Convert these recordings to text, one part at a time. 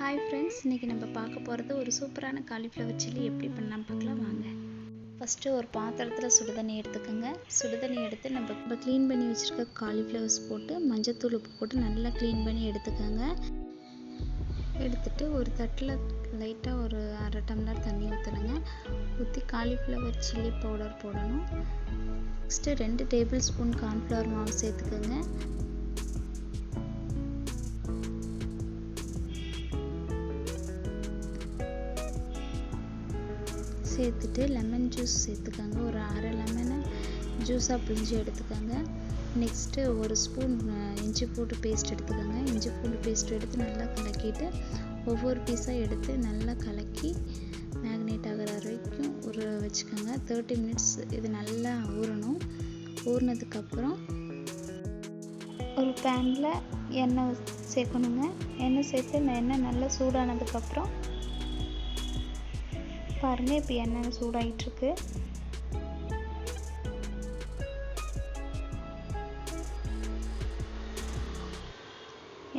Hi friends, இன்னைக்கு நம்ம பார்க்க போறது ஒரு சூப்பரான காலிஃப்ளவர் சில்லி எப்படி பண்ணலாம் பார்க்கலாம் வாங்க. ஃபர்ஸ்ட் ஒரு பாத்திரத்துல சுடுதண்ணி எடுத்துக்கங்க. சுடுதண்ணி எடுத்து நம்ம க்ளீன் பண்ணி வச்சிருக்க காலிஃப்ளவர்ஸ் போட்டு மஞ்சள் உப்பு போட்டு நல்லா க்ளீன் பண்ணி எடுத்துக்கங்க. எடுத்துட்டு ஒரு தட்டில் லைட்டா ஒரு 1/2 டம்ளர் தண்ணி ஊத்துங்க. ஊத்தி காலிஃப்ளவர் சில்லி பவுடர் போடணும். நெக்ஸ்ட் 2 டேபிள் ஸ்பூன் கார்ன்ஃப்ளவர் மாவு சேர்த்துக்கங்க. சேர்த்துட்டு லெமன் ஜூஸ் சேர்த்துக்கங்க. ஒரு 1/2 லெமனை ஜூஸாக பிழிஞ்சு எடுத்துக்கோங்க. நெக்ஸ்ட்டு ஒரு ஸ்பூன் இஞ்சி பூண்டு பேஸ்ட் எடுத்துக்கோங்க. இஞ்சி பூண்டு பேஸ்ட் எடுத்து நல்லா கலக்கிட்டு ஒவ்வொரு பீஸாக எடுத்து நல்லா கலக்கி மேக்னேட் ஆகிற வரைக்கும் ஊற வச்சுக்கோங்க. 30 மினிட்ஸ் இது நல்லா ஊறணும். ஊறினதுக்கப்புறம் ஒரு பேனில் எண்ணெய் சேர்க்கணுங்க. எண்ணெய் சேர்த்து எண்ணெய் நல்லா சூடானதுக்கப்புறம் பாருங்க, இப்போ எண்ணெய் சூடாயிட்டு இருக்கு.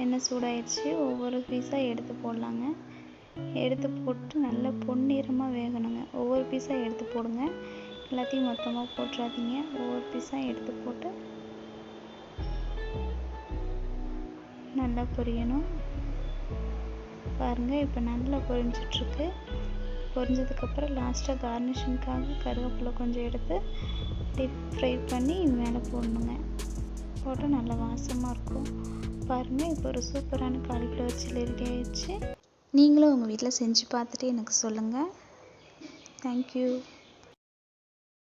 எண்ணெய் சூடாயிடுச்சு. ஒவ்வொரு பீஸாக எடுத்து போடலாங்க. எடுத்து போட்டு நல்லா பொன்னிறமாக வேகணுங்க. ஒவ்வொரு பீஸாக எடுத்து போடுங்க. எல்லாத்தையும் மொத்தமாக போட்டுறாதீங்க. ஒவ்வொரு பீஸாக எடுத்து போட்டு நல்லா பொரியணும். பாருங்க, இப்போ நல்லா பொரிஞ்சிட்ருக்கு. பொரிஞ்சதுக்கப்புறம் லாஸ்ட்டாக கார்னிஷிங்காக கருவேப்பிலை கொஞ்சம் எடுத்து டீப் ஃப்ரை பண்ணி மேலே போடணுங்க. போட்டால் நல்லா வாசமாக இருக்கும். பாருங்கள், இப்போ ஒரு சூப்பரான காலிஃப்ளவர் சில்லி ரெடி ஆயிடுச்சு. நீங்களும் உங்கள் வீட்டில் செஞ்சு பார்த்துட்டு எனக்கு சொல்லுங்கள். தேங்க்யூ.